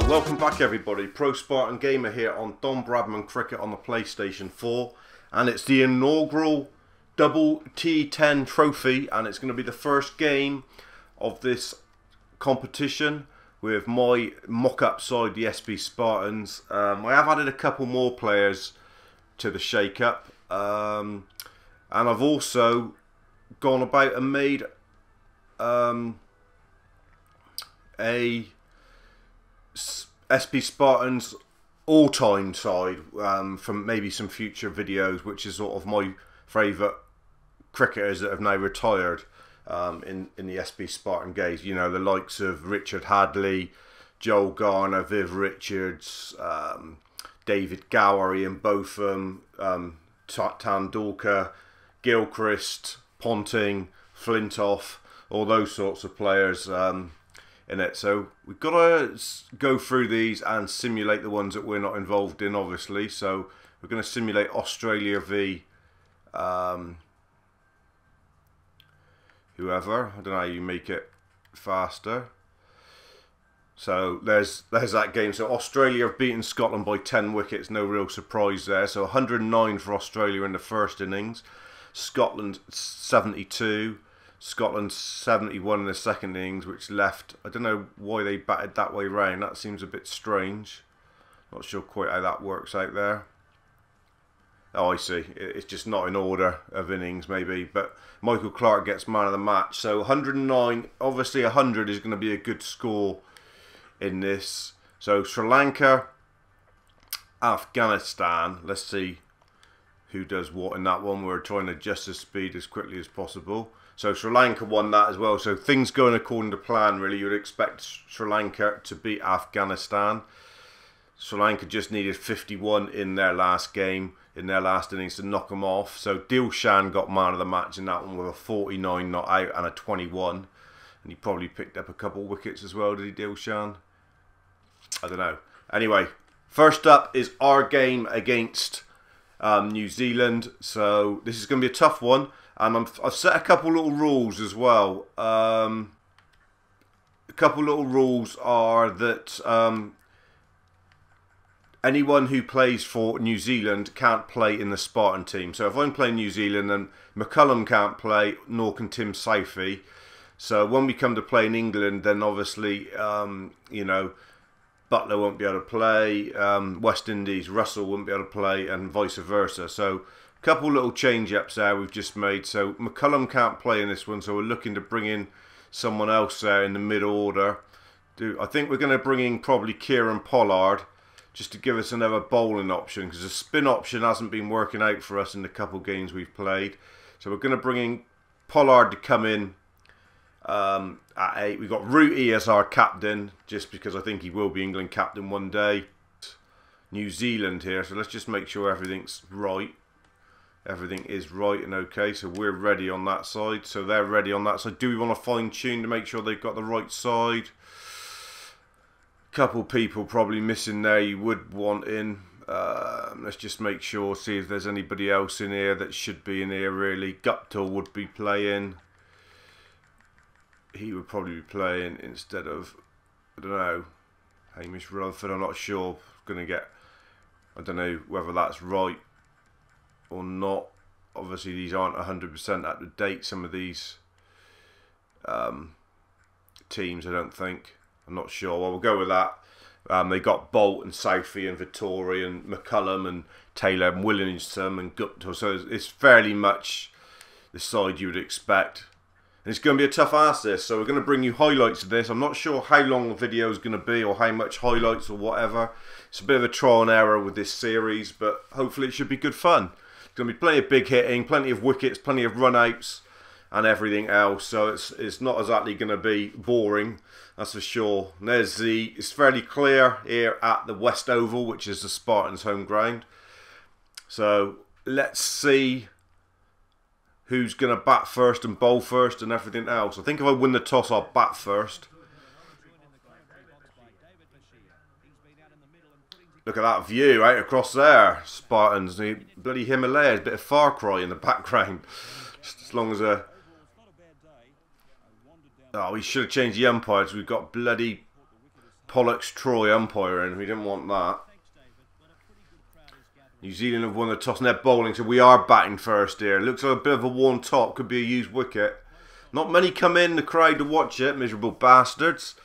Welcome back everybody, TheProSpartanGamer here on Don Bradman Cricket on the PlayStation 4, and it's the inaugural Double T10 Trophy, and it's going to be the first game of this competition with my mock-up side, the SB Spartans. I have added a couple more players to the shake-up, and I've also gone about and made a SB Spartans all-time side from maybe some future videos, which is sort of my favourite cricketers that have now retired in the SB Spartan games. You know, the likes of Richard Hadley, Joel Garner, Viv Richards, David Gower, Ian Botham, Tandulkar, Gilchrist, Ponting, Flintoff, all those sorts of players in it. So we've got to go through these and simulate the ones that we're not involved in, obviously. So we're going to simulate Australia v whoever. I don't know how you make it faster. So there's that game. So Australia have beaten Scotland by 10 wickets. No real surprise there. So 109 for Australia in the first innings. Scotland 72. Scotland 71 in the second innings, which left, I don't know why they batted that way round. That seems a bit strange. Not sure quite how that works out there. Oh, I see. It's just not in order of innings, maybe. But Michael Clark gets man of the match. So 109, obviously 100 is going to be a good score in this. So Sri Lanka, Afghanistan. Let's see who does what in that one. We're trying to adjust the speed as quickly as possible. So Sri Lanka won that as well. So things going according to plan, really. You would expect Sri Lanka to beat Afghanistan. Sri Lanka just needed 51 in their last game, in their last innings, to knock them off. So Dilshan got man of the match in that one with a 49 not out and a 21. And he probably picked up a couple wickets as well, did he, Dilshan? I don't know. Anyway, first up is our game against New Zealand. So this is going to be a tough one. And I've set a couple little rules as well. A couple little rules are that anyone who plays for New Zealand can't play in the Spartan team. So if I'm playing New Zealand, then McCullum can't play, nor can Tim Southey. So when we come to play in England, then obviously, you know, Butler won't be able to play, West Indies, Russell won't be able to play, and vice versa. So a couple little change-ups there we've just made. So McCullum can't play in this one, so we're looking to bring in someone else there in the mid-order. I think we're going to bring in probably Kieran Pollard, just to give us another bowling option, because the spin option hasn't been working out for us in the couple games we've played. So we're going to bring in Pollard to come in at 8. We've got Rooty as our captain, just because I think he will be England captain one day. New Zealand here, so let's just make sure everything's right. Everything is right and okay, so we're ready on that side. So they're ready on that side. Do we want to fine tune to make sure they've got the right side? Couple people probably missing there you would want in. Let's just make sure, see if there's anybody else in here that should be in here really. Guptill would be playing. He would probably be playing instead of, I don't know, Hamish Rutherford. I'm not sure. Gonna get, I don't know whether that's right or not. Obviously these aren't 100% up to date, some of these teams, I don't think. I'm not sure. Well, we'll go with that. They got Bolt and Southey and Vittori and McCullum and Taylor and Williamson and Guptill. So it's fairly much the side you would expect. And it's going to be a tough ask this. So we're going to bring you highlights of this. I'm not sure how long the video is going to be or how much highlights or whatever. It's a bit of a trial and error with this series, but hopefully it should be good fun. It's going to be plenty of big hitting, plenty of wickets, plenty of run-outs and everything else. So it's not exactly going to be boring, that's for sure. And there's it's fairly clear here at the West Oval, which is the Spartans' home ground. So let's see who's going to bat first and bowl first and everything else. I think if I win the toss, I'll bat first. Look at that view out across there. Spartans, the bloody Himalayas, bit of Far Cry in the background. Just as long as a... Oh, we should have changed the umpires. We've got bloody Pollock's Troy umpiring. We didn't want that. New Zealand have won the toss and they're bowling, so we are batting first here. Looks like a bit of a worn top. Could be a used wicket. Not many come in the crowd to watch it. Miserable bastards.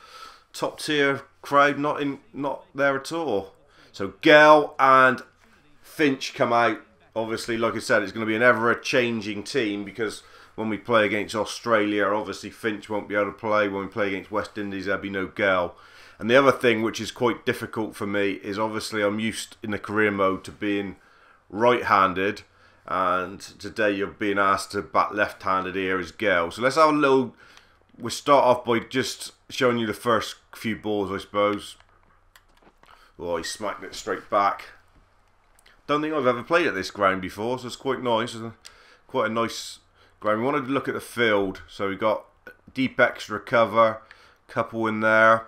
Top tier crowd not there at all. So Gale and Finch come out. Obviously, like I said, it's going to be an ever-changing team because when we play against Australia, obviously Finch won't be able to play. When we play against West Indies, there'll be no Gale. And the other thing which is quite difficult for me is obviously I'm used in the career mode to being right-handed, and today you're being asked to bat left-handed here as Gale. So let's have a little. We'll start off by just showing you the first few balls, I suppose. Oh, he smacked it straight back. Don't think I've ever played at this ground before, so it's quite nice. Quite a nice ground. We wanted to look at the field, so we got deep extra cover, couple in there.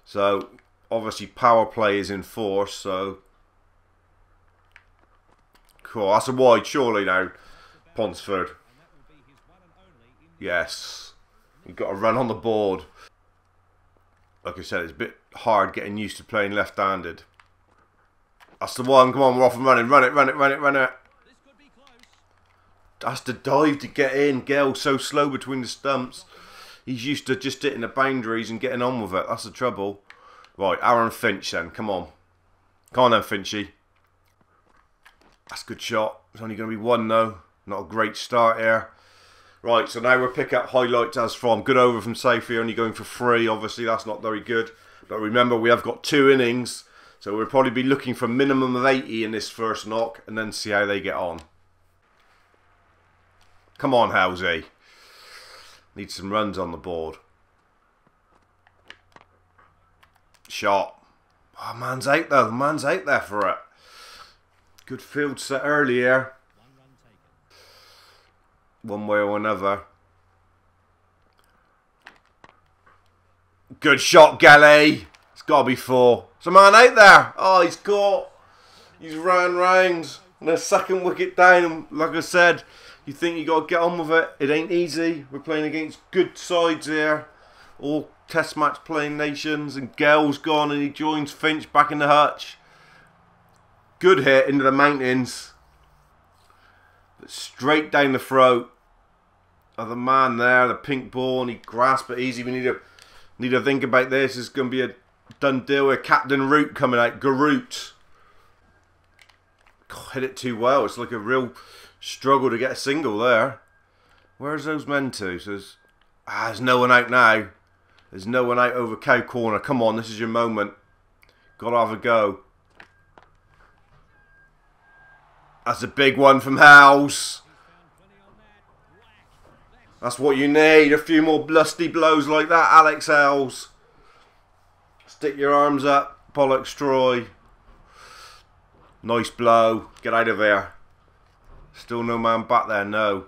So obviously power play is in force, so cool. That's a wide surely now, Ponsford. Yes. You've got to run on the board. Like I said, it's a bit hard getting used to playing left-handed. That's the one. Come on, we're off and running. Run it, run it, run it, run it. That's the dive to get in. Gale's so slow between the stumps. He's used to just hitting the boundaries and getting on with it. That's the trouble. Right, Aaron Finch then. Come on. Come on then, Finchy. That's a good shot. It's only going to be one though. Not a great start here. Right, so now we'll pick up highlights as from. Good over from Safety, only going for 3. Obviously, that's not very good. But remember, we have got 2 innings. So we'll probably be looking for a minimum of 80 in this first knock. And then see how they get on. Come on, Halsey. Need some runs on the board. Shot. Oh, man's out though. Man's out there for it. Good field set earlier. One way or another. Good shot, Galley. It's got to be 4. There's a man out there. Oh, he's caught. He's ran round. And the second wicket down. And like I said, you think you got to get on with it. It ain't easy. We're playing against good sides here. All test match playing nations. And Gale's gone and he joins Finch back in the hutch. Good hit into the mountains. But straight down the throat of the man there. The pink ball. And he grasped it easy. We need to think about this. It's going to be a done deal with Captain Root coming out. Garut. Hit it too well. It's like a real struggle to get a single there. Where's those men to? So there's no one out now. There's no one out over cow corner. Come on, this is your moment. Gotta have a go. That's a big one from Howes. That's what you need. A few more lusty blows like that, Alex Howes. Stick your arms up, Pollock's Troy. Nice blow. Get out of there. Still no man back there, no.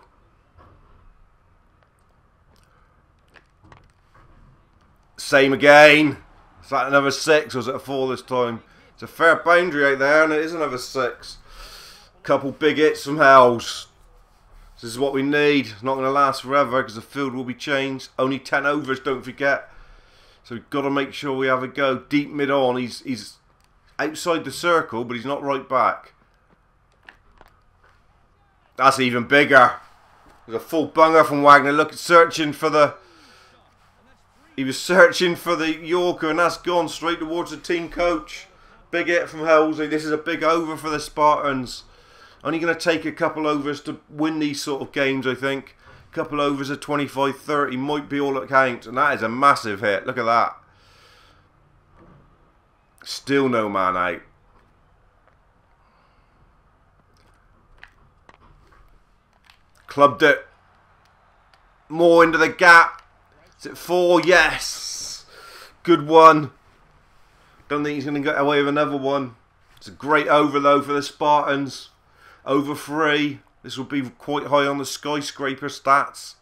Same again. Is that another 6 or is it a 4 this time? It's a fair boundary out there and it is another 6. Couple big hits from Howes. This is what we need. It's not going to last forever because the field will be changed. Only 10 overs, don't forget. So we've got to make sure we have a go. Deep mid-on. He's outside the circle, but he's not right back. That's even bigger. There's a full bunger from Wagner. Look, searching for the... He was searching for the Yorker, and that's gone straight towards the team coach. Big hit from Halsey. This is a big over for the Spartans. Only going to take a couple overs to win these sort of games, I think. A couple overs of 25-30 might be all that counts. And that is a massive hit. Look at that. Still no man out. Clubbed it. More into the gap. Is it 4? Yes. Good one. Don't think he's going to get away with another one. It's a great over though for the Spartans. Over 3. This will be quite high on the skyscraper stats.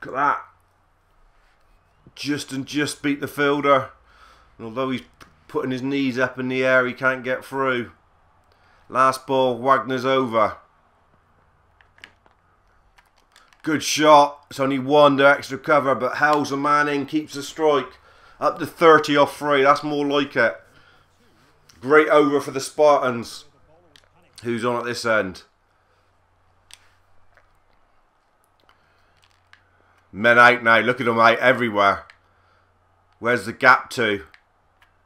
Look at that. Just beat the fielder. And although he's putting his knees up in the air, he can't get through. Last ball, Wagner's over. Good shot. It's only one to extra cover, but Hell's a man in, keeps the strike. Up to 30 off 3. That's more like it. Great over for the Spartans. Who's on at this end? Men out now. Look at them out everywhere. Where's the gap to?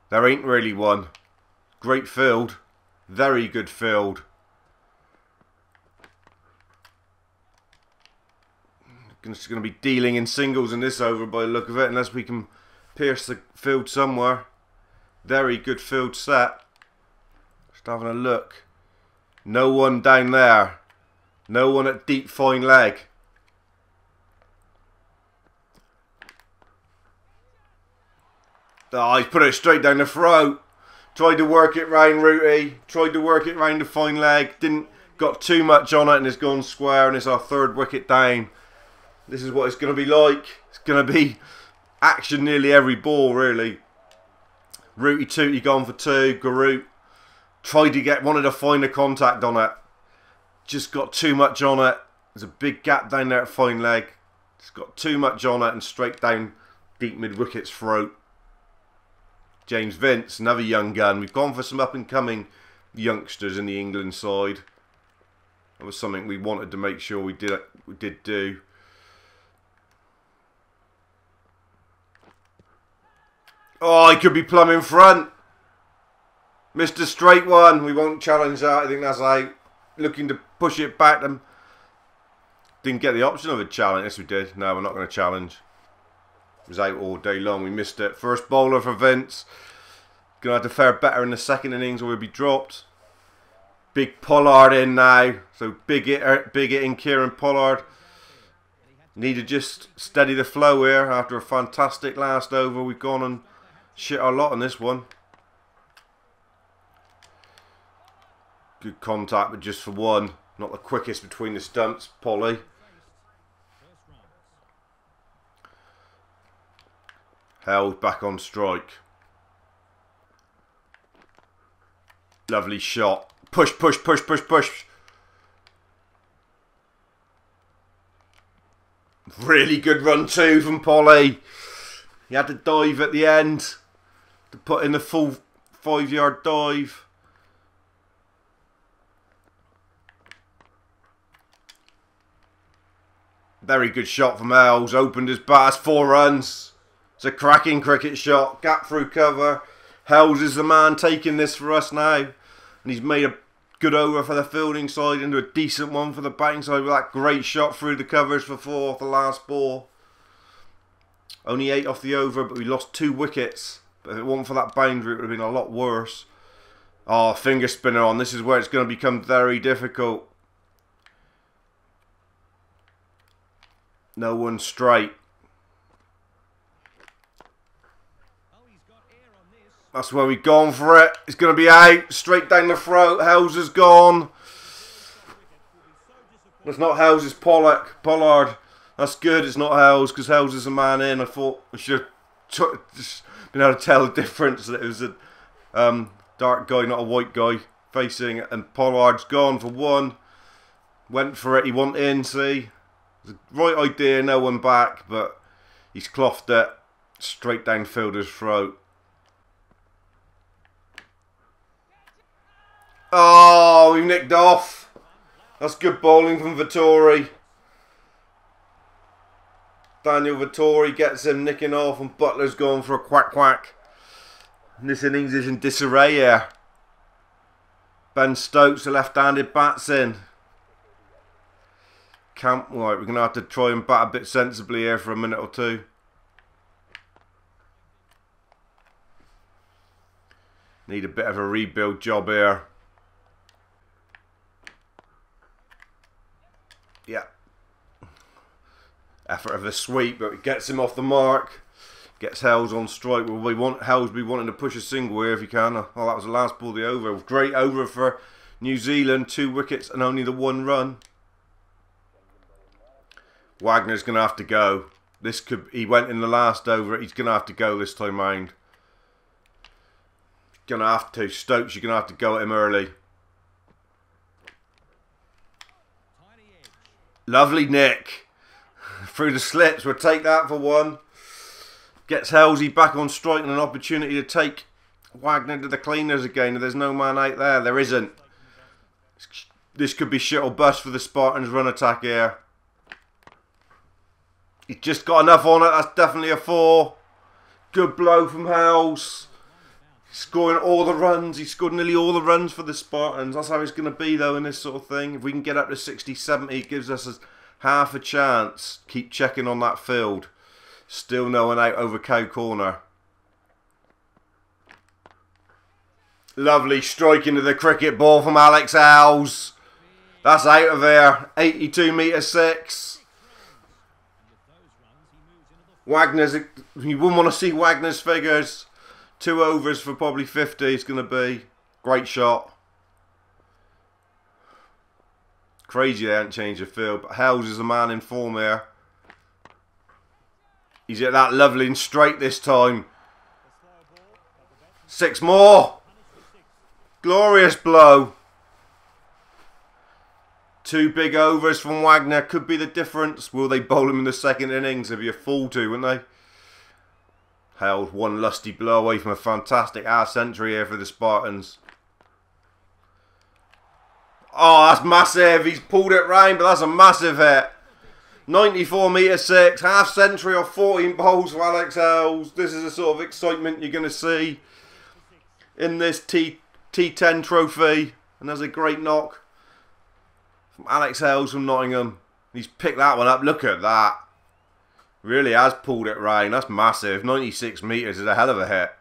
There ain't really one. Great field. Very good field. It's going to be dealing in singles in this over by the look of it, unless we can pierce the field somewhere. Very good field set. Just having a look. No one down there. No one at deep fine leg. Oh, he's put it straight down the throat. Tried to work it round Rooty. Tried to work it round the fine leg. Didn't. Got too much on it and it's gone square, and it's our 3rd wicket down. This is what it's going to be like. It's going to be action nearly every ball, really. Rooty Tooty gone for 2. Garut tried to wanted to find a contact on it. Just got too much on it. There's a big gap down there at fine leg. It's got too much on it and straight down deep mid-wicket's throat. James Vince, another young gun. We've gone for some up-and-coming youngsters in the England side. That was something we wanted to make sure we did do. Oh, he could be plumb in front. Mr. Straight One. We won't challenge that. I think that's out. Looking to push it back. Didn't get the option of a challenge. Yes, we did. No, we're not going to challenge. It was out all day long. We missed it. First bowler for Vince. Going to have to fare better in the 2nd innings or we'll be dropped. Big Pollard in now. So big hitting Kieran Pollard. Need to just steady the flow here after a fantastic last over. We've gone and shit our lot on this one. Good contact, but just for 1. Not the quickest between the stumps, Polly. Held back on strike. Lovely shot. Push, push, push, push, push. Really good run too from Polly. He had to dive at the end to put in the full 5-yard dive. Very good shot from Els. Opened his bat. 4 runs. It's a cracking cricket shot. Gap through cover. Hells is the man taking this for us now. And he's made a good over for the fielding side into a decent one for the batting side with that great shot through the covers for 4 off the last ball. Only 8 off the over, but we lost 2 wickets. But if it wasn't for that boundary, it would have been a lot worse. Oh, finger spinner on. This is where it's going to become very difficult. No one straight. That's where we've gone for it. It's going to be out. Straight down the throat. Hells has gone. It's not Hells, it's Pollard. That's good. It's not Hells because Hells is a man in. I thought we should have just been able to tell the difference that it was a dark guy, not a white guy facing. And Pollard's gone for 1. Went for it. He went in, see. It was the right idea. No one back, but he's clothed it. Straight down fielder's throat. Oh, we've nicked off. That's good bowling from Vittori. Daniel Vittori gets him nicking off and Butler's going for a quack quack. And this innings is in disarray here. Ben Stokes, the left-handed, bats in. Right, we're going to have to try and bat a bit sensibly here for a minute or 2. Need a bit of a rebuild job here. Yeah. Effort of a sweep, but it gets him off the mark. Gets Hells on strike. Well, we want Hells be wanting to push a single here if he can. Oh, that was the last ball of the over. Great over for New Zealand. 2 wickets and only the 1 run. Wagner's going to have to go. This could. He went in the last over. He's going to have to go this time round. Going to have to. Stokes, you're going to have to go at him early. Lovely nick. Through the slips. We'll take that for one. Gets Halsey back on strike and an opportunity to take Wagner to the cleaners again. If there's no man out there, there isn't. This could be shit or bust for the Spartans run attack here. He's just got enough on it. That's definitely a 4. Good blow from Hales. Scoring all the runs. He scored nearly all the runs for the Spartans. That's how it's going to be though in this sort of thing. If we can get up to 60, 70, it gives us half a chance. Keep checking on that field. Still no one out over cow corner. Lovely strike into the cricket ball from Alex Hales. That's out of there. 82 metre 6. Wagner's, you wouldn't want to see Wagner's figures. 2 overs for probably 50 is going to be. Great shot. Crazy they haven't changed the field, but Hales is the man in form here. He's at that lovely and straight this time. 6 more. Glorious blow. 2 big overs from Wagner. Could be the difference. Will they bowl him in the second innings? They'd be a fool to, wouldn't they? Held one lusty blow away from a fantastic half century here for the Spartans. Oh, that's massive. He's pulled it round, but that's a massive hit. 94 metre 6, half century or 14 bowls for Alex Hales. This is the sort of excitement you're going to see in this T10 Trophy. And there's a great knock from Alex Hales from Nottingham. He's picked that one up. Look at that. Really has pulled it round. That's massive. 96 metres is a hell of a hit.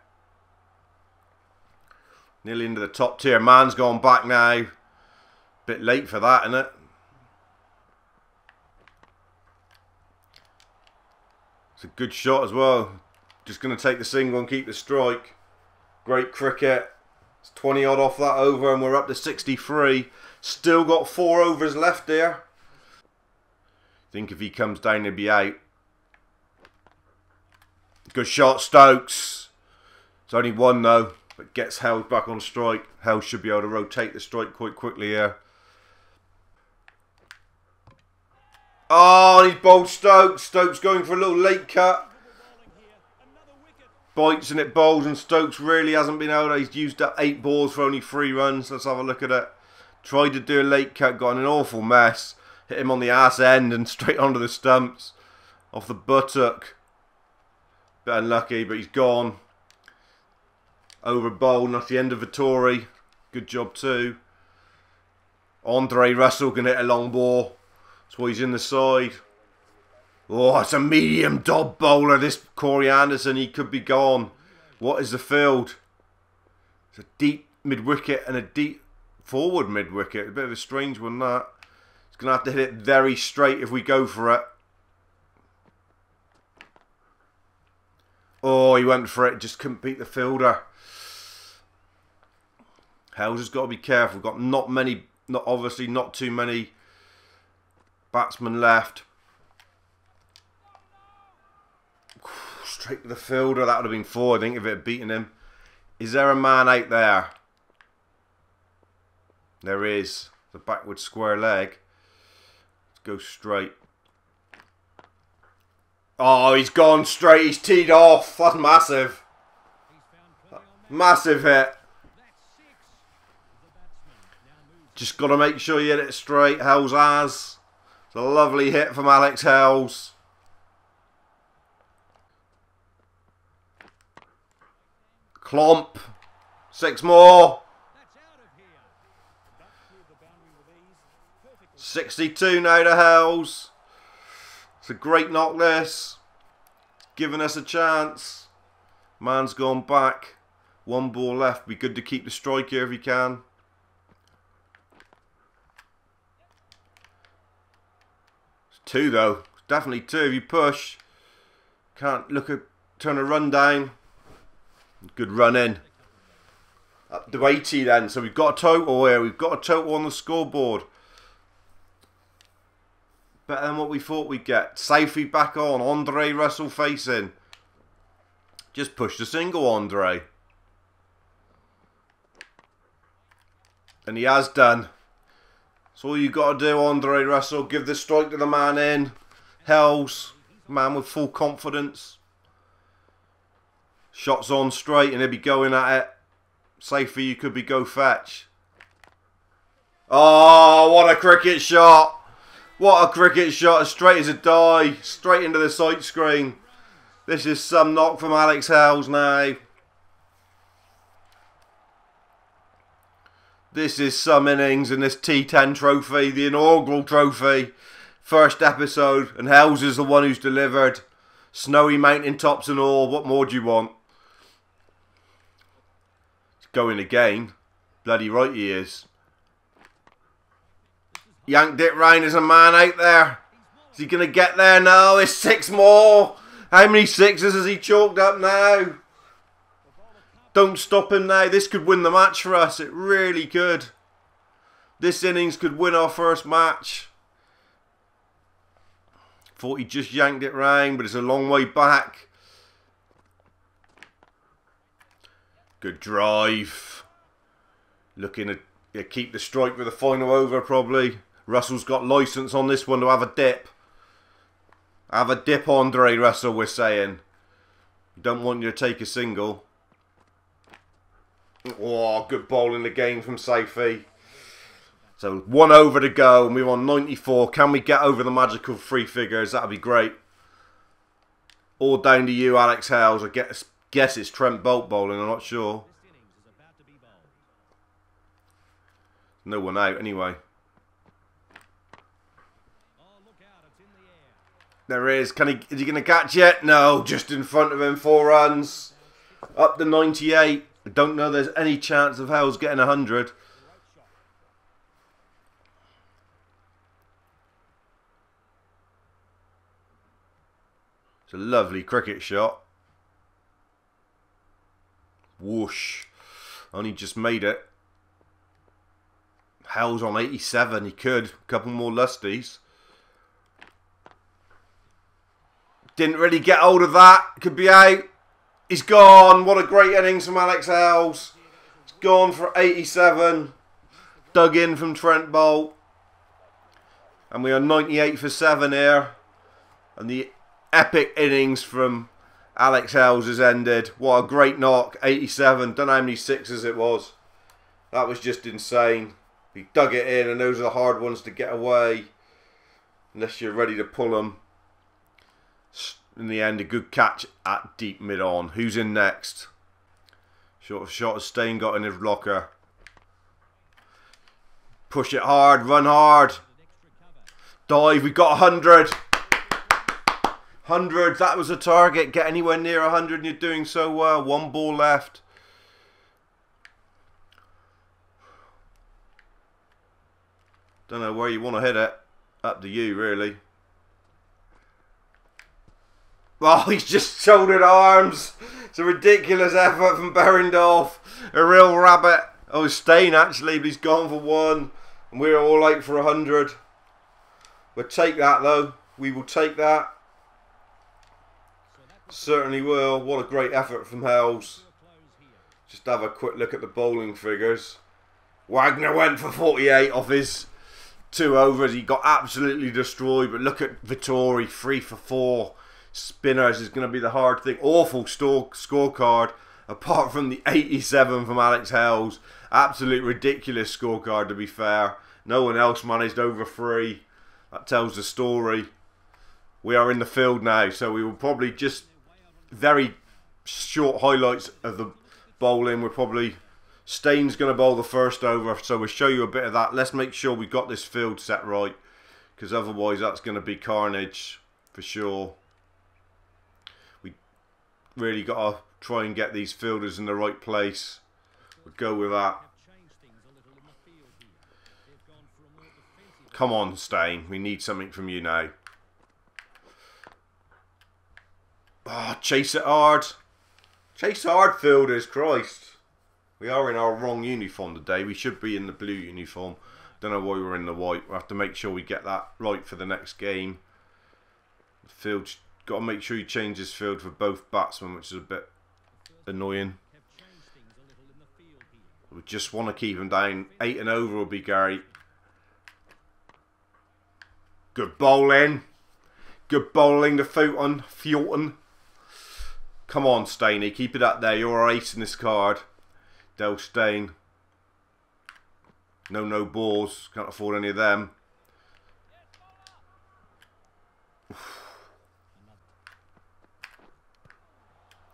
Nearly into the top tier. Man's gone back now. Bit late for that, isn't it? It's a good shot as well. Just going to take the single and keep the strike. Great cricket. It's 20 odd off that over and we're up to 63. Still got 4 overs left here. Think if he comes down he'll be out. Good shot, Stokes. It's only 1 though, but gets Held back on strike. Held should be able to rotate the strike quite quickly here. Oh, and he's bowled Stokes. Stokes going for a little late cut. Bites and it bowls, and Stokes really hasn't been able to. He's used up 8 balls for only 3 runs. Let's have a look at it. Tried to do a late cut, got in an awful mess. Hit him on the ass end and straight onto the stumps. Off the buttock. Bit unlucky, but he's gone. Over bowled, and that's the end of Vittori. Good job too. Andre Russell can hit a long ball. That's why he's in the side. Oh, it's a medium dob bowler. This Corey Anderson, he could be gone. What is the field? It's a deep mid-wicket and a deep forward mid-wicket. A bit of a strange one, that. He's going to have to hit it very straight if we go for it. Oh, he went for it. Just couldn't beat the fielder. Hales has got to be careful. Got obviously not too many batsmen left. Straight to the fielder. That would have been 4, I think, if it had beaten him. Is there a man out there? There is. The backward square leg. Let's go straight. Oh, he's gone straight. He's teed off. That's massive. Massive hit. Just got to make sure you hit it straight. Hales has. It's a lovely hit from Alex Hales. Clomp. 6 more. 62 now to Hales. It's a great knock this. It's giving us a chance. Man's gone back. 1 ball left. Be good to keep the strike here if you can. It's 2 though. It's definitely 2 if you push. Can't look at turn a run down. Good run in. Up to 80 then. So we've got a total here. We've got a total on the scoreboard. Better than what we thought we'd get. Safety back on. Andre Russell facing. Just push the single, Andre. And he has done. That's all you got to do, Andre Russell. Give the strike to the man in. Hells, man with full confidence. Shots on straight and he'll be going at it. Safer you could be go fetch. Oh, what a cricket shot. What a cricket shot, as straight as a die. Straight into the sight screen. This is some knock from Alex Hales now. This is some innings in this T10 trophy, the inaugural trophy. First episode, and Hales is the one who's delivered. Snowy mountain tops and all, what more do you want? It's going again. Bloody right he is. Yanked it round, there's a man out there. Is he going to get there? No, it's 6 more. How many sixes has he chalked up now? Don't stop him now. This could win the match for us. It really could. This innings could win our first match. Thought he just yanked it round, but it's a long way back. Good drive. Looking to keep the strike with the final over probably. Russell's got licence on this one to have a dip. Have a dip, Andre Russell, we're saying. Don't want you to take a single. Oh, good bowling again from Safi. So 1 over to go and we're on 94. Can we get over the magical 3 figures? That'd be great. All down to you, Alex Hales. I guess it's Trent Bolt bowling, I'm not sure. No one out anyway. There is. Is he going to catch it? No, just in front of him. 4 runs. Up to 98. I don't know there's any chance of Hales getting 100. It's a lovely cricket shot. Whoosh. Only just made it. Hales on 87. He could. A couple more lusties. Didn't really get hold of that. Could be out. He's gone. What a great innings from Alex Hales. He's gone for 87. Dug in from Trent Bolt. And we are 98 for 7 here. And the epic innings from Alex Hales has ended. What a great knock. 87. Don't know how many sixes it was. That was just insane. He dug it in, and those are the hard ones to get away. Unless you're ready to pull them. In the end, a good catch at deep mid-on. Who's in next? Short shot as Stain got in his locker. Push it hard, run hard. Dive, we got 100. 100, that was a target. Get anywhere near 100 and you're doing so well. 1 ball left. Don't know where you want to hit it. Up to you, really. Oh, he's just shouldered arms. It's a ridiculous effort from Berendorf. A real rabbit. Oh, Stain actually, but he's gone for 1. And we're all out for 100. We'll take that though. We will take that. Certainly will. What a great effort from Hales. Just have a quick look at the bowling figures. Wagner went for 48 off his 2 overs. He got absolutely destroyed. But look at Vittori, 3 for 4. Spinners is going to be the hard thing. Awful scorecard. Apart from the 87 from Alex Hales. Absolute ridiculous scorecard, to be fair. No one else managed over 3. That tells the story. We are in the field now, so we will probably just very short highlights of the bowling. We're probably Stain's going to bowl the first over, so we'll show you a bit of that. Let's make sure we got this field set right, because otherwise that's going to be carnage for sure. We really got to try and get these fielders in the right place. We'll go with that. Come on, Stain. We need something from you now. Oh, chase it hard. Chase hard, fielders. Christ. We are in our wrong uniform today. We should be in the blue uniform. Don't know why we're in the white. We'll have to make sure we get that right for the next game. The field, got to make sure you change this field for both batsmen, which is a bit annoying. We just want to keep them down. 8 and over will be great. Good bowling. Good bowling to Fulton. Come on, Staney. Keep it up there. You're our ace in this card. Del Steyn. No balls. Can't afford any of them.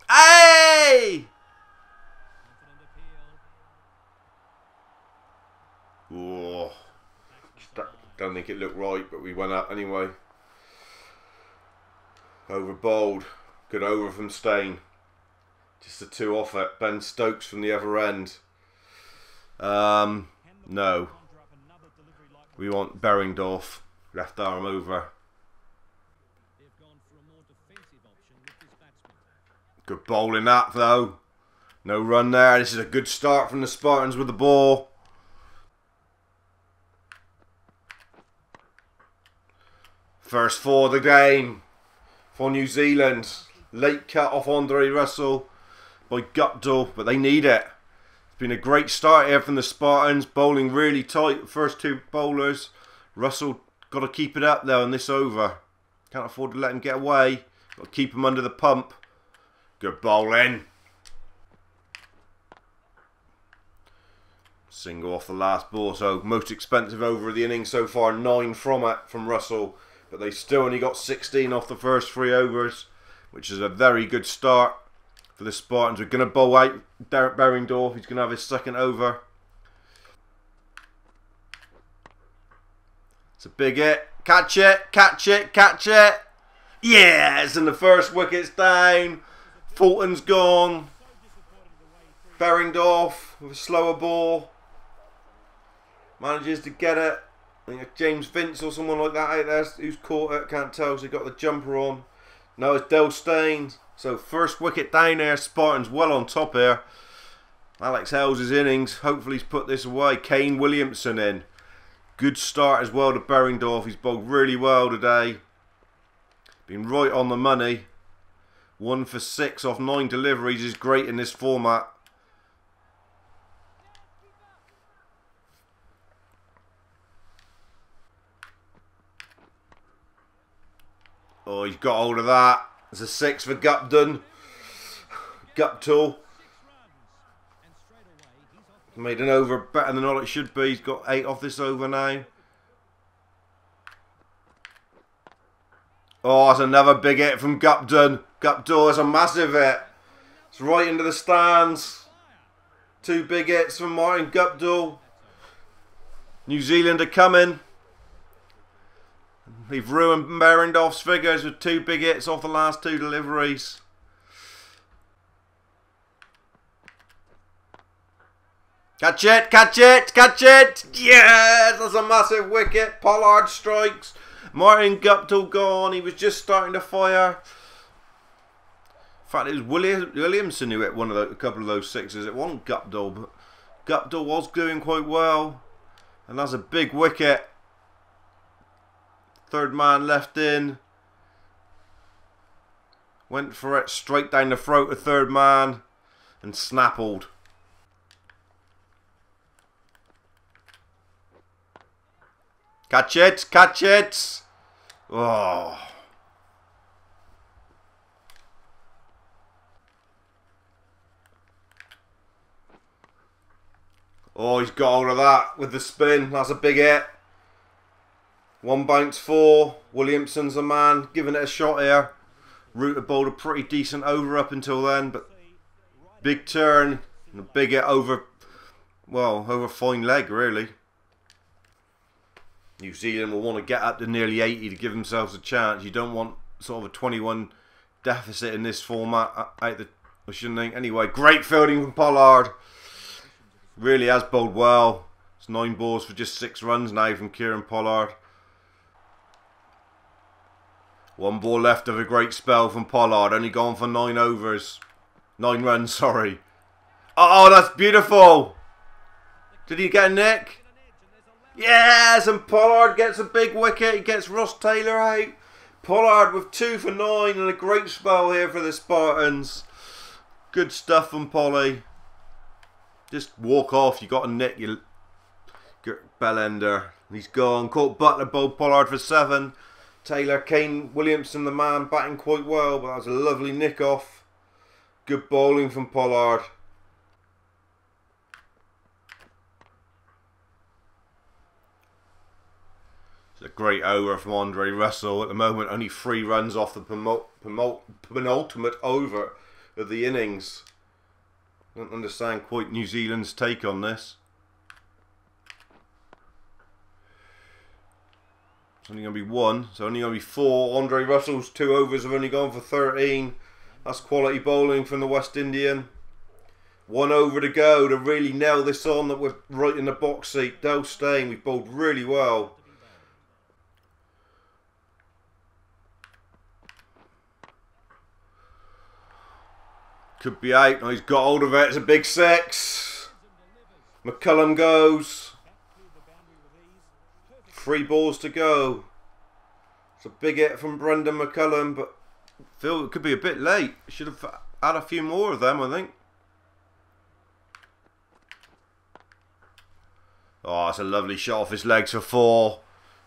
Hey! Oh, don't think it looked right, but we went up anyway. Over bowled. Good over from Steyn. Just the 2 off it. Ben Stokes from the other end. No. We want Beringdorf. Left arm over. Good bowling that though. No run there. This is a good start from the Spartans with the ball. First 4 of the game for New Zealand. Late cut off Andre Russell by Guptill, but they need it. It's been a great start here from the Spartans. Bowling really tight. First 2 bowlers. Russell got to keep it up though in this over. Can't afford to let him get away. Got to keep him under the pump. Good bowling. Single off the last ball. So most expensive over of the innings so far. 9 from it from Russell. But they still only got 16 off the first 3 overs, which is a very good start for the Spartans. We're going to bowl out Derek Beringdorf. He's going to have his second over. It's a big hit. Catch it, catch it, catch it. Yes, and the first wicket's down. Fulton's gone. Beringdorf with a slower ball. Manages to get it. I think it's James Vince or someone like that out there who's caught it. Can't tell because he got the jumper on. Now it's Del Steyn. So first wicket down there. Spartans well on top here. Alex Hales' innings. Hopefully he's put this away. Kane Williamson in. Good start as well to Beringdorf. He's bowled really well today. Been right on the money. 1 for 6 off 9 deliveries is great in this format. Oh, he's got hold of that. It's a 6 for Guptill. Made an over better than all it should be. He's got 8 off this over now. Oh, that's another big hit from Guptill. Guptill is a massive hit. It's right into the stands. 2 big hits from Martin Guptill. New Zealand are coming. They've ruined Beringdorf's figures with 2 big hits off the last 2 deliveries. Catch it, catch it, catch it! Yes, that's a massive wicket. Pollard strikes. Martin Guptill gone. He was just starting to fire. In fact, it was Williamson who hit a couple of those 6s. It wasn't Guptill, but Guptill was doing quite well. And that's a big wicket. 3rd man left in. Went for it straight down the throat of 3rd man and snappled. Catch it, catch it. Oh. Oh, he's got hold of that with the spin. That's a big hit. 1 bounce 4. Williamson's the man. Giving it a shot here. Rooter bowled a pretty decent over up until then, but big turn and a big hit over, well, over fine leg really. New Zealand will want to get up to nearly 80 to give themselves a chance. You don't want sort of a 21 deficit in this format out the, I shouldn't think. Anyway, great fielding from Pollard. Really has bowled well. It's 9 balls for just 6 runs now from Kieran Pollard. 1 ball left of a great spell from Pollard. Only gone for 9 overs. 9 runs, sorry. Oh, that's beautiful. Did he get a nick? Yes, and Pollard gets a big wicket. He gets Ross Taylor out. Pollard with 2 for 9 and a great spell here for the Spartans. Good stuff from Polly. Just walk off. You got a nick, you bellender. He's gone. Caught Butler, bowled Pollard for 7. Taylor, Kane Williamson, the man, batting quite well, but that was a lovely nick off. Good bowling from Pollard. It's a great over from Andre Russell. At the moment, only 3 runs off the penultimate over of the innings. I don't understand quite New Zealand's take on this. It's only going to be 1, so only going to be 4. Andre Russell's 2 overs have only gone for 13. That's quality bowling from the West Indian. 1 over to go to really nail this on, that we're right in the box seat. Dale Steyn, we've bowled really well. Could be 8. No, he's got hold of it. It's a big 6. McCullum goes. 3 balls to go. It's a big hit from Brendan McCullum, but I feel it could be a bit late. Should have had a few more of them, I think. Oh, it's a lovely shot off his legs for 4.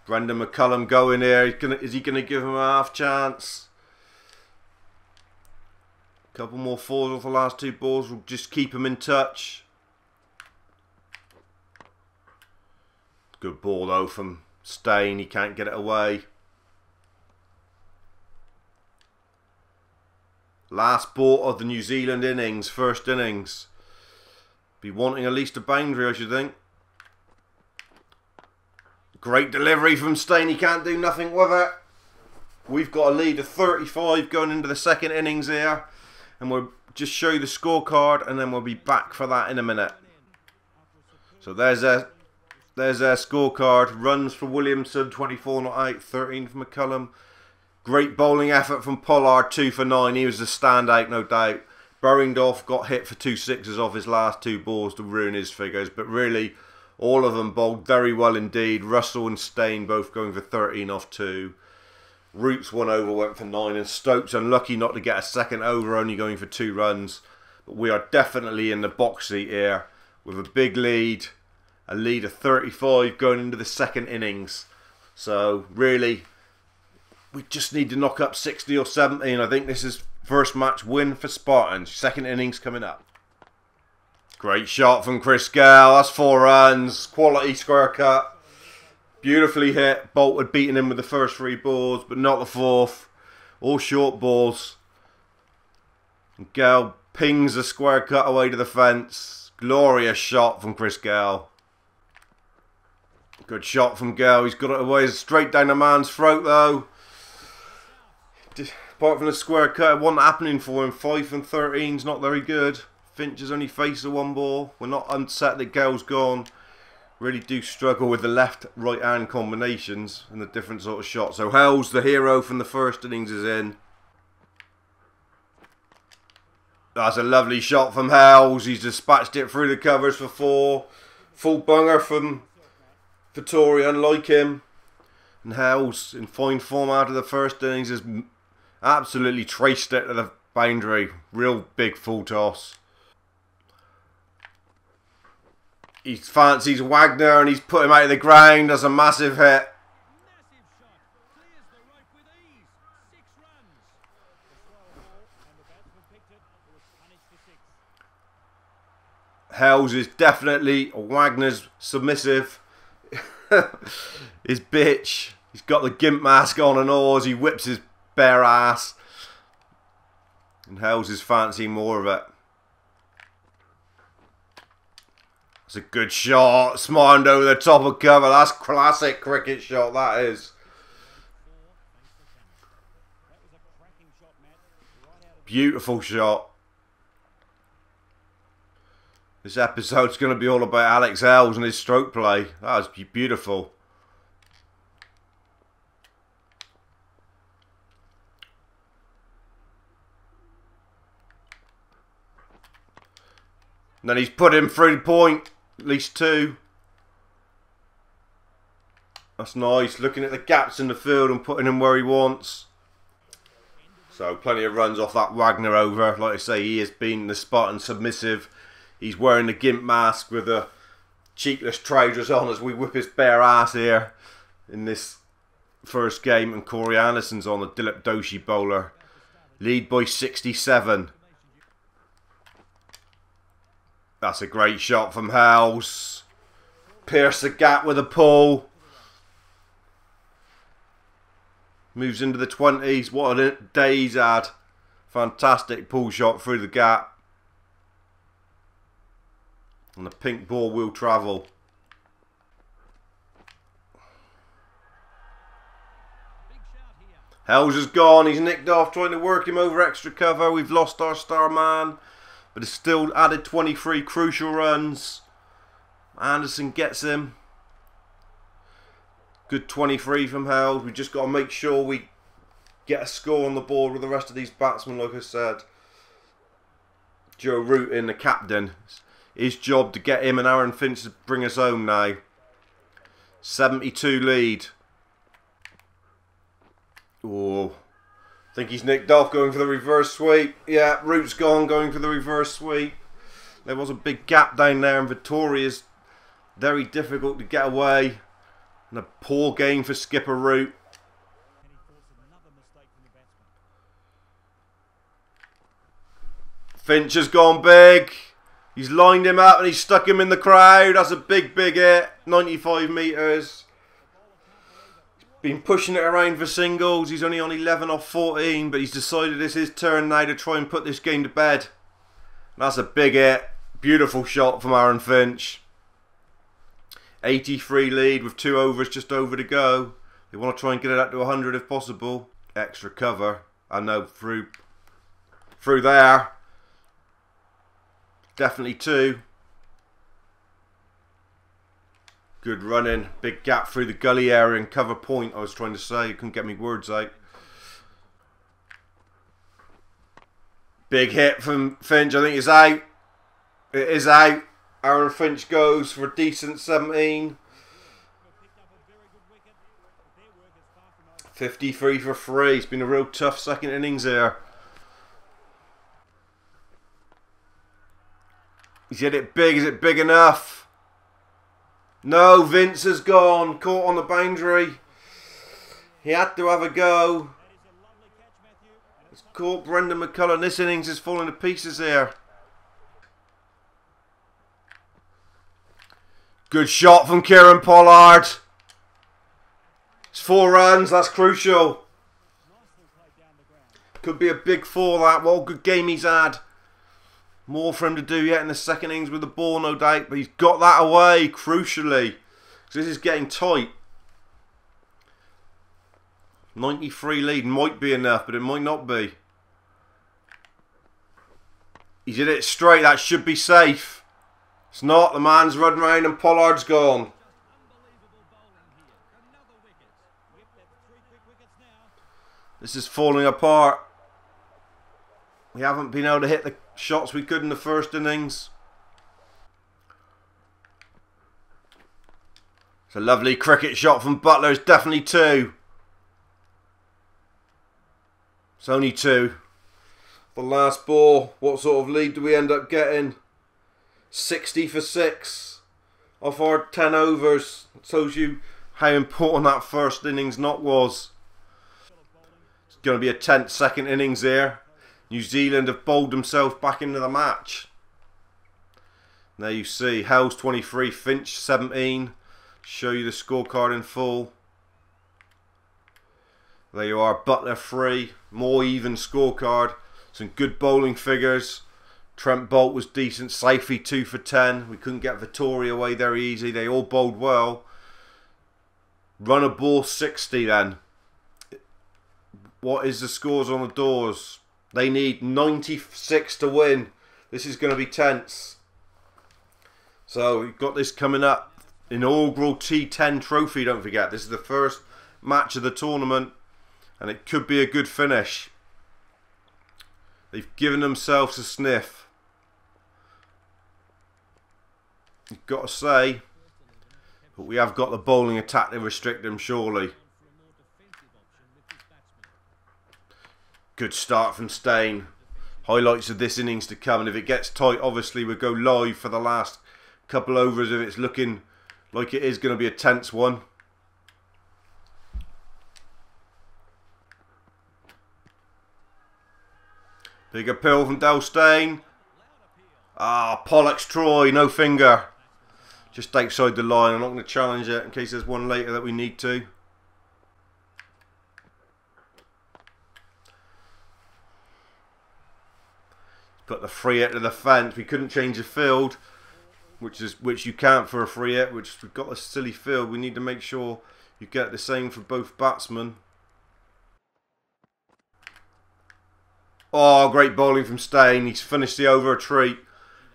Brendan McCullum going here. Is he gonna give him a half chance? Couple more 4s off the last 2 balls will just keep him in touch. Good ball though from Steyn. He can't get it away. Last ball of the New Zealand innings, first innings. Be wanting at least a boundary, I should think. Great delivery from Steyn. He can't do nothing with it. We've got a lead of 35 going into the second innings here. And we'll just show you the scorecard, and then we'll be back for that in a minute. So there's their scorecard. Runs for Williamson, 24 not 8, 13 for McCullum. Great bowling effort from Pollard, 2 for 9. He was the standout, no doubt. Burringdorf got hit for 2 sixes off his last 2 balls to ruin his figures. But really, all of them bowled very well indeed. Russell and Steyn both going for 13 off 2. Roots 1 over went for 9, and Stokes unlucky not to get a second over, only going for 2 runs. But we are definitely in the box seat here with a big lead, a lead of 35 going into the second innings. So really, we just need to knock up 60 or 70, and I think this is first match win for Spartans. Second innings coming up. Great shot from Chris Gale. That's 4 runs, quality square cut. Beautifully hit. Bolt had beaten him with the first 3 balls, but not the 4th. All short balls. And Gale pings a square cut away to the fence. Glorious shot from Chris Gale. Good shot from Gale. He's got it away straight down the man's throat though. Apart from the square cut, it wasn't happening for him. 5 and 13's not very good. Finch has only faced a 1 ball. We're not upset that Gale's gone. Really do struggle with the left-right hand combinations and the different sort of shots. So Hell's the hero from the first innings is in. That's a lovely shot from Hells. He's dispatched it through the covers for 4. Full bunger from Vittori, unlike him. And Hells, in fine form out of the first innings, has absolutely traced it to the boundary. Real big full toss. He fancies Wagner and he's put him out of the ground. That's a massive hit. Hells is definitely Wagner's submissive. His bitch. He's got the gimp mask on and all as he whips his bare ass. And Hells is fancying more of it. It's a good shot. Smartened over the top of cover. That's classic cricket shot, that is. Beautiful shot. This episode's going to be all about Alex Hells and his stroke play. That was beautiful. And then he's put him through the point. At least 2. That's nice. Looking at the gaps in the field and putting him where he wants. So plenty of runs off that Wagner over. Like I say, he has been the Spartan submissive. He's wearing the gimp mask with the cheekless trousers on as we whip his bare ass here in this first game, and Corey Anderson's on the Dilip Doshi bowler. Lead by 67. That's a great shot from Howes. Pierce the gap with a pull. Moves into the 20s. What a day he's had. Fantastic pull shot through the gap. And the pink ball will travel. Howes is gone. He's nicked off trying to work him over extra cover. We've lost our star man. But it's still added 23 crucial runs. Anderson gets him. Good 23 from Howes. We just got to make sure we get a score on the board with the rest of these batsmen, like I said. Joe Root in the captain. His job to get him and Aaron Finch to bring us home now. 72 lead. Oh, I think he's nicked off going for the reverse sweep. Yeah, Root's gone going for the reverse sweep. There was a big gap down there and Victoria's very difficult to get away. And a poor game for skipper Root. Finch has gone big. He's lined him up and he's stuck him in the crowd. That's a big, big hit. 95 metres. Been pushing it around for singles. He's only on 11 off 14, but he's decided it's his turn now to try and put this game to bed. That's a big hit. Beautiful shot from Aaron Finch. 83 lead with 2 overs just over to go. They want to try and get it up to 100 if possible. Extra cover. I know through there. Definitely 2. Good running. Big gap through the gully area and cover point, I was trying to say. Couldn't get me words out. Big hit from Finch. I think it's out. It is out. Aaron Finch goes for a decent 17. 53 for 3. It's been a real tough second innings here. He's hit it big. Is it big enough? No, Vince has gone. Caught on the boundary. He had to have a go. It's caught Brendan McCullum. This innings is falling to pieces here. Good shot from Kieran Pollard. It's 4 runs. That's crucial. Could be a big 4 that. What a good game he's had. More for him to do yet in the second innings with the ball, no doubt. But he's got that away, crucially. So this is getting tight. 93 lead might be enough, but it might not be. He's hit it straight. That should be safe. It's not. The man's run round and Pollard's gone. This is falling apart. We haven't been able to hit the shots we could in the first innings. It's a lovely cricket shot from Butler. It's definitely 2. It's only 2. The last ball. What sort of lead do we end up getting? 60 for 6 off our 10 overs. It shows you how important that first innings knock was. It's going to be a tense second innings here. New Zealand have bowled themselves back into the match. There you see Howes 23, Finch 17. Show you the scorecard in full. There you are, Butler 3. More even scorecard. Some good bowling figures. Trent Bolt was decent. Safey 2 for 10. We couldn't get Vittoria away very easy. They all bowled well. Run a ball 60 then. What is the scores on the doors? They need 96 to win. This is going to be tense. So we've got this coming up. Inaugural T10 Trophy, don't forget. This is the first match of the tournament. And it could be a good finish. They've given themselves a sniff. You've got to say. But we have got the bowling attack to restrict them, surely. Good start from Stain. Highlights of this innings to come. And if it gets tight, obviously we'll go live for the last couple overs if it's looking like it is going to be a tense one. Big appeal from Delstein. Ah, Pollock's Troy, no finger. Just outside the line. I'm not going to challenge it in case there's one later that we need to. Put the free hit to the fence. We couldn't change the field, which you can't for a free hit. Which we've got a silly field. We need to make sure you get the same for both batsmen. Oh, great bowling from Stein. He's finished the over a treat.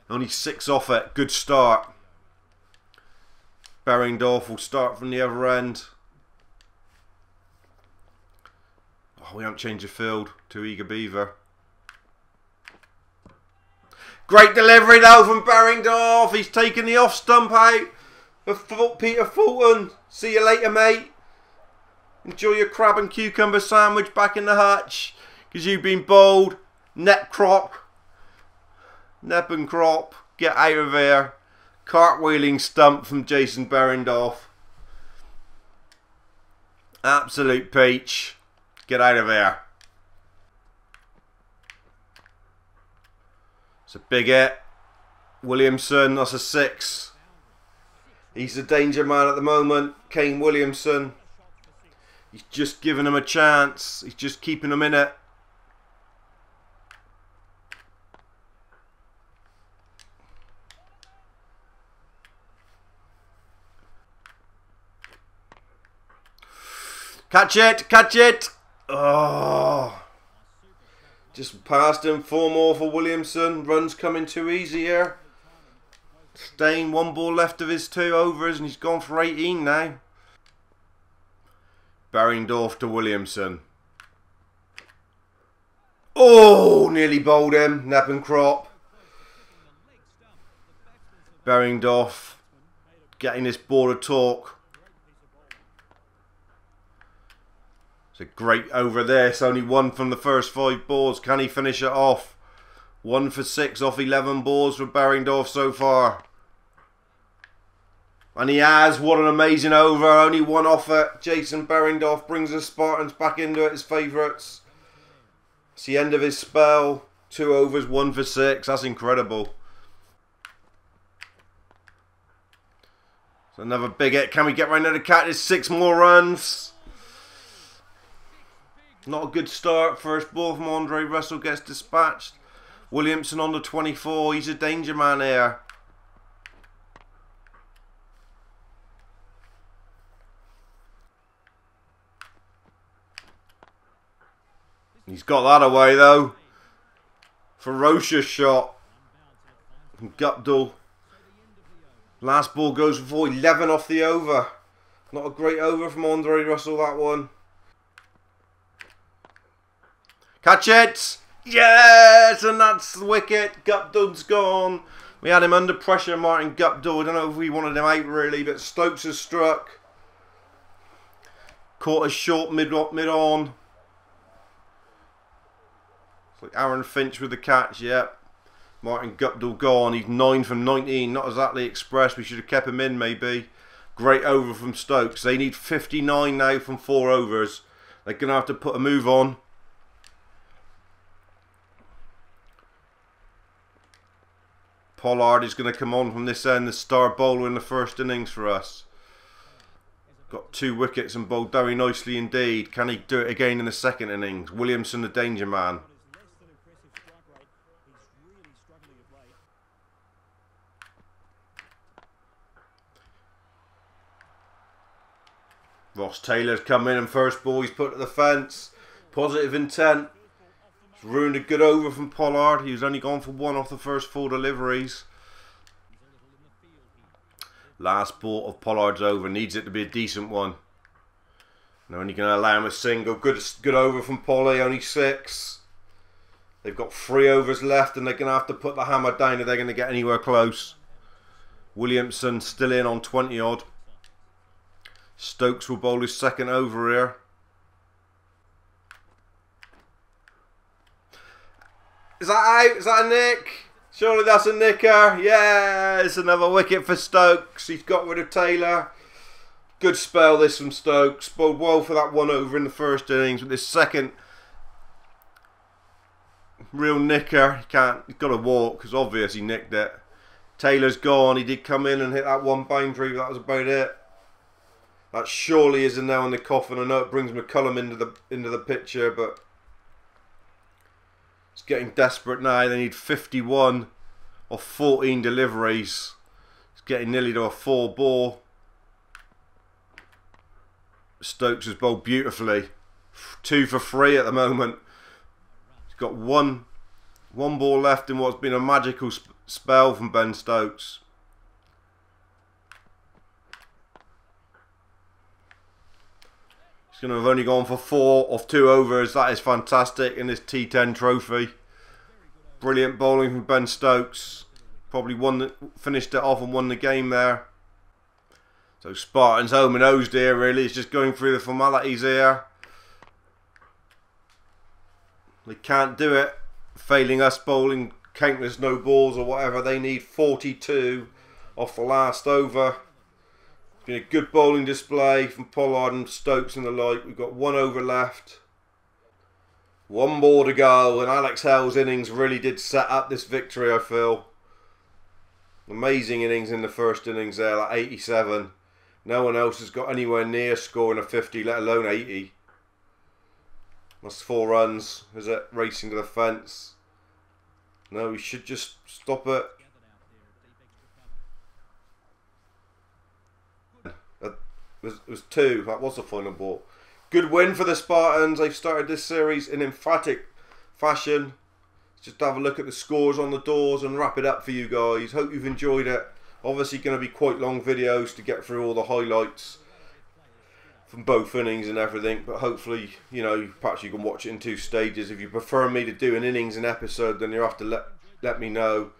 Only 6 off it. Good start. Beringdorf will start from the other end. Oh, we haven't changed the field. Too eager Beaver. Great delivery though from Beringdorf. He's taken the off stump out of Peter Fulton. See you later, mate. Enjoy your crab and cucumber sandwich back in the hutch. Because you've been bowled. Nep and crop. Get out of here. Cartwheeling stump from Jason Beringdorf. Absolute peach. Get out of here. It's a big hit. Williamson, that's a 6. He's the danger man at the moment. Kane Williamson. He's just giving him a chance. He's just keeping him in it. Catch it, catch it. Oh. Just past him, 4 more for Williamson. Runs coming too easy here. Stein, 1 ball left of his 2 overs and he's gone for 18 now. Beringdorf to Williamson. Oh, nearly bowled him. Nep and crop. Beringdorf getting this ball to talk. It's a great over there. It's only 1 from the first 5 balls. Can he finish it off? 1 for 6 off 11 balls for Beringdorf so far. And he has. What an amazing over. Only 1 off it. Jason Beringdorf brings the Spartans back into it, his favourites. It's the end of his spell. 2 overs, 1 for 6. That's incredible. It's another big hit. Can we get round to the cat? There's 6 more runs. Not a good start. First ball from Andre Russell gets dispatched. Williamson on the 24. He's a danger man here. He's got that away though. Ferocious shot. From Guptill. Last ball goes for 11 off the over. Not a great over from Andre Russell, that one. Catch it! Yes! And that's the wicket. Guptill's gone. We had him under pressure, Martin Guptill. I don't know if we wanted him out really, but Stokes has struck. Caught us short mid-on. It's like Aaron Finch with the catch, yep. Martin Guptill gone. He's 9 from 19. Not exactly express. We should have kept him in maybe. Great over from Stokes. They need 59 now from 4 overs. They're going to have to put a move on. Pollard is going to come on from this end, the star bowler in the first innings for us. Got 2 wickets and bowled very nicely indeed. Can he do it again in the second innings? Williamson, the danger man. Ross Taylor's come in and first ball he's put to the fence. Positive intent. Ruined a good over from Pollard. He was only gone for 1 off the first 4 deliveries. Last ball of Pollard's over. Needs it to be a decent one. They're only going to allow him a single. Good over from Polly. Only 6. They've got 3 overs left and they're going to have to put the hammer down if they're going to get anywhere close. Williamson still in on 20 odd. Stokes will bowl his second over here. Is that out? Is that a nick? Surely that's a nicker. Yeah, it's another wicket for Stokes. He's got rid of Taylor. Good spell this from Stokes. Bowled well for that 1 over in the first innings. With this second, real nicker. He's got to walk because obvious he nicked it. Taylor's gone. He did come in and hit that one boundary, but that was about it. That surely is a nail in the coffin. I know it brings McCullum into the picture, but it's getting desperate now. They need 51 of 14 deliveries. It's getting nearly to a 4 ball. Stokes has bowled beautifully. 2 for 3 at the moment. He's got one ball left in what's been a magical spell from Ben Stokes. He's going to have only gone for 4 off 2 overs. That is fantastic in this T10 Trophy. Brilliant bowling from Ben Stokes. Probably finished it off and won the game there. So Spartans home and hosed here really. It's just going through the formalities here. They can't do it. Failing us bowling countless no balls or whatever. They need 42 off the last over. It's been a good bowling display from Pollard and Stokes and the like. We've got 1 over left. 1 ball to go, and Alex Hale's innings really did set up this victory, I feel. Amazing innings in the first innings there, like 87. No one else has got anywhere near scoring a 50, let alone 80. That's 4 runs. Is it racing to the fence? No, we should just stop it. It was 2. That was the final ball. Good win for the Spartans. They've started this series in emphatic fashion. Just have a look at the scores on the doors and wrap it up for you guys. Hope you've enjoyed it. Obviously going to be quite long videos to get through all the highlights from both innings and everything. But hopefully, you know, perhaps you can watch it in 2 stages. If you prefer me to do an innings and episode, then you'll have to let me know.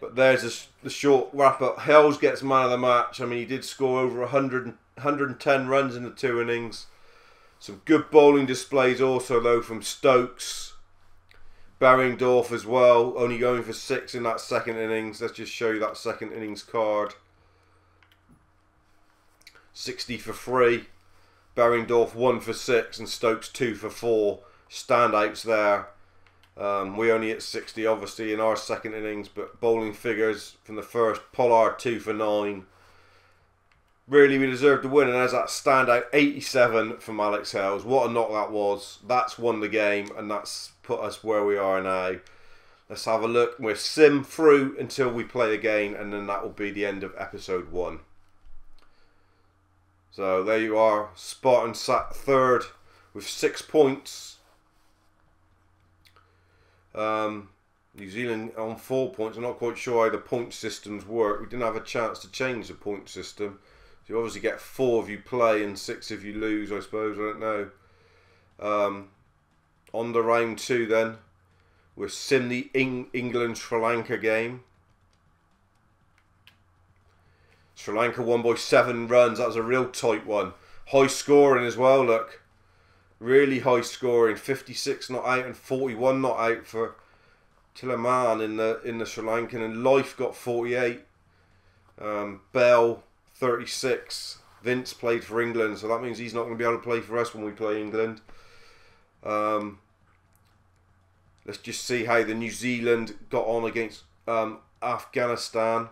But there's the short wrap up. Hales gets man of the match. I mean, he did score over 110 runs in the 2 innings. Some good bowling displays also though from Stokes. Barringdorf as well, only going for 6 in that second innings. Let's just show you that second innings card. 60 for 3. Barringdorf 1 for 6 and Stokes 2 for 4. Standouts there. We only hit 60 obviously in our second innings, but bowling figures from the first, Pollard 2 for 9. Really, we deserved to win, and there's that standout 87 from Alex Hales. What a knock that was. That's won the game, and that's put us where we are now. Let's have a look. We'll sim through until we play again, and then that will be the end of episode 1. So there you are. Spartans sat 3rd with 6 points. New Zealand on 4 points. I'm not quite sure how the point systems work. We didn't have a chance to change the point system. So you obviously get 4 if you play and 6 if you lose, I suppose. I don't know. On the round 2 then, we'll sim the England-Sri Lanka game. Sri Lanka won by 7 runs. That was a real tight one. High scoring as well, look. Really high scoring. 56 not out and 41 not out for Tilaman in the Sri Lankan. And Life got 48. Bell 36. Vince played for England, so that means he's not going to be able to play for us when we play England. Let's just see how the New Zealand got on against Afghanistan.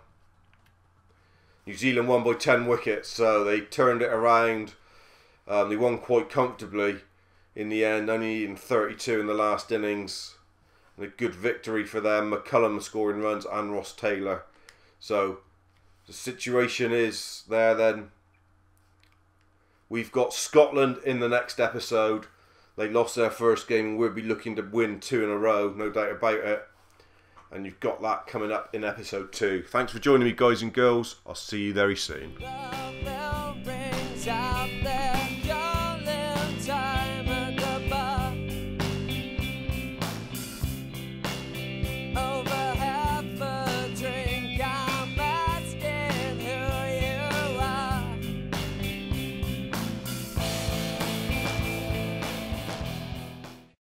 New Zealand won by 10 wickets, so they turned it around. They won quite comfortably in the end, only needing 32 in the last innings. And a good victory for them. McCullum scoring runs and Ross Taylor. So the situation is there then. We've got Scotland in the next episode. They lost their first game and we'll be looking to win 2 in a row, no doubt about it. And you've got that coming up in episode 2. Thanks for joining me, guys and girls. I'll see you very soon.